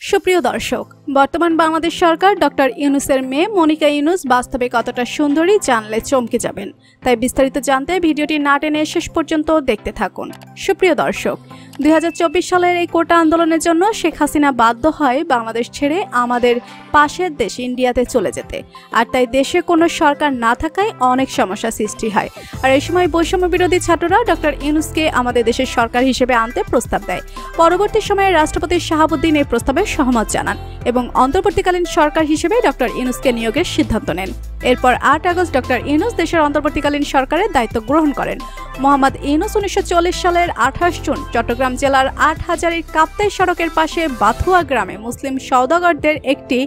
সুপ্রিয় দর্শক, বর্তমান বাংলাদেশ সরকার ডক্টর ইউনূসের মেয়ে মনিকা ইউনূস বাস্তবে কতটা সুন্দরী জানলে চমকে যাবেন। তাই বিস্তারিত জানতে ভিডিওটি না টেনে শেষ পর্যন্ত দেখতে থাকুন। সুপ্রিয় দর্শক, 2024 সালের এই কোটা আন্দোলনের জন্য শেখ হাসিনা বাধ্য হয় বাংলাদেশ ছেড়ে আমাদের পাশের দেশ ইন্ডিয়াতে চলে যেতে। আর তাই দেশে কোনো সরকার না থাকায় অনেক সমস্যা সৃষ্টি হয়। আর এই সময় বৈষম্য বিরোধী ছাত্ররা ডক্টর ইউনূসকে আমাদের দেশের সরকার হিসেবে আনতে প্রস্তাব দেয়। পরবর্তী সময়ে রাষ্ট্রপতি শাহাবুদ্দিন এই প্রস্তাবে সহমত জানান এবং অন্তর্বর্তীকালীন সরকার হিসেবে ডক্টর ইউনূসকে নিয়োগের সিদ্ধান্ত নেন। এরপর 8 আগস্ট ডক্টর ইউনূস দেশের অন্তর্বর্তীকালীন সরকারের দায়িত্ব গ্রহণ করেন। মোহাম্মদ ইউনূস 1940 সালের 28 জুন চট্টগ্রাম জেলার 8হাজারীর কাপ্তাই সড়কের পাশে বাথুয়া গ্রামে মুসলিম সওদাগরদের একটি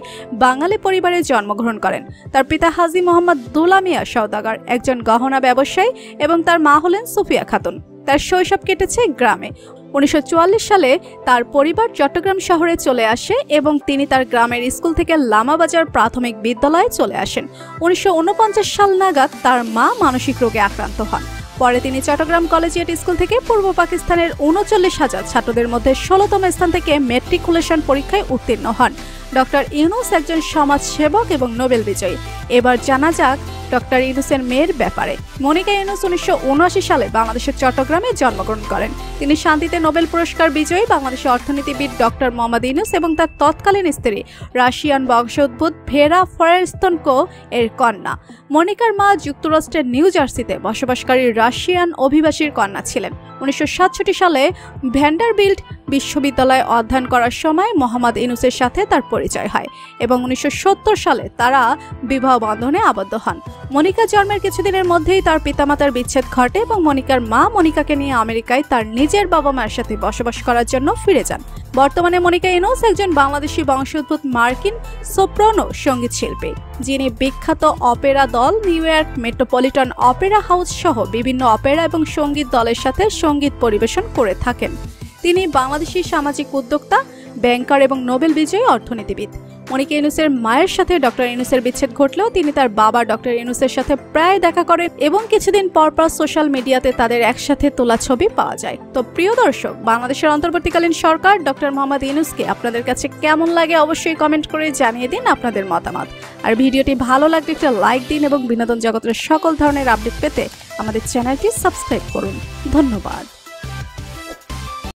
বাঙালি পরিবারে জন্মগ্রহণ করেন। তার পিতা হাজী মোহাম্মদ দুলা মিয়া সওদাগর একজন গহনা ব্যবসায়ী এবং তার মা হলেন সুফিয়া খাতুন। তার শৈশব কেটেছে গ্রামে। 1944 সালে তার পরিবার চট্টগ্রাম শহরে চলে আসে এবং তিনি তার গ্রামের স্কুল থেকে লামাবাজার প্রাথমিক বিদ্যালয়ে চলে আসেন। 1949 সাল নাগাদ তার মা মানসিক রোগে আক্রান্ত হন। পরে তিনি চট্টগ্রাম কলেজিয়েট স্কুল থেকে পূর্ব পাকিস্তানের 39,000 ছাত্রদের মধ্যে 16তম স্থান থেকে মেট্রিকুলেশন পরীক্ষায় উত্তীর্ণ হন। ডক্টর ইউনূস একজন সমাজসেবক এবং নোবেল বিজয়ী। এবার জানা যাক ডক্টর ইউনূসের মেয়ের ব্যাপারে। মনিকা ইউনূস 1979 সালে বাংলাদেশের চট্টগ্রামে জন্মগ্রহণ করেন। তিনি শান্তিতে নোবেল পুরস্কার বিজয়ী বাংলাদেশের অর্থনীতিবিদ ডক্টর মোহাম্মদ ইউনূস এবং তার তৎকালীন স্ত্রী রাশিয়ান বংশোদ্ভূত ভেরা ফরেনস্তেনকো এর কন্যা। মনিকার মা যুক্তরাষ্ট্রের নিউ জার্সিতে বসবাসকারী রাশিয়ান অভিবাসীর কন্যা ছিলেন। 1967 সালে ভ্যান্ডারবিল্ট বিশ্ববিদ্যালয়ে অধ্যয়ন করার সময় মোহাম্মদ ইউনূসের সাথে তার পরিচয় হয় এবং 1970 সালে তারা বিবাহ বন্ধনে আবদ্ধ হন। মনিকা জন্মের কিছুদিনের মধ্যেই তার পিতামাতার বিচ্ছেদ ঘটে এবং মনিকার মা মনিকাকে নিয়ে আমেরিকায় তার নিজের বাবা মায়ের সাথে বসবাস করার জন্য ফিরে যান। বর্তমানে মনিকা ইউনূস একজন বাংলাদেশি বংশোদ্ভূত মার্কিন সোপ্রানো সঙ্গীত শিল্পী, যিনি বিখ্যাত অপেরা দল new York metropolitan Opera house সহ বিভিন্ন অপেরা এবং সঙ্গীত দলের সাথে সঙ্গীত পরিবেশন করে থাকেন। তিনি বাংলাদেশি সামাজিক উদ্যোক্তা, ব্যাংকার এবং নোবেল বিজয়ী অর্থনীতিবিদ। মনিকা ইউনূসের মায়ের সাথে ডক্টর ইউনূসের বিচ্ছেদ ঘটলেও তিনি তার বাবা ডক্টর ইউনূসের সাথে প্রায় দেখা করেন এবং কিছুদিন পর সোশ্যাল মিডিয়াতে তাদের একসাথে তোলা ছবি পাওয়া যায়। তো প্রিয় দর্শক, বাংলাদেশের অন্তর্বর্তীকালীন সরকার ডক্টর মোহাম্মদ ইউনূসকে আপনাদের কাছে কেমন লাগে অবশ্যই কমেন্ট করে জানিয়ে দিন আপনাদের মতামত। আর ভিডিওটি ভালো লাগলে একটা লাইক দিন এবং বিনোদন জগতের সকল ধরনের আপডেট পেতে আমাদের চ্যানেলটি সাবস্ক্রাইব করুন। ধন্যবাদ।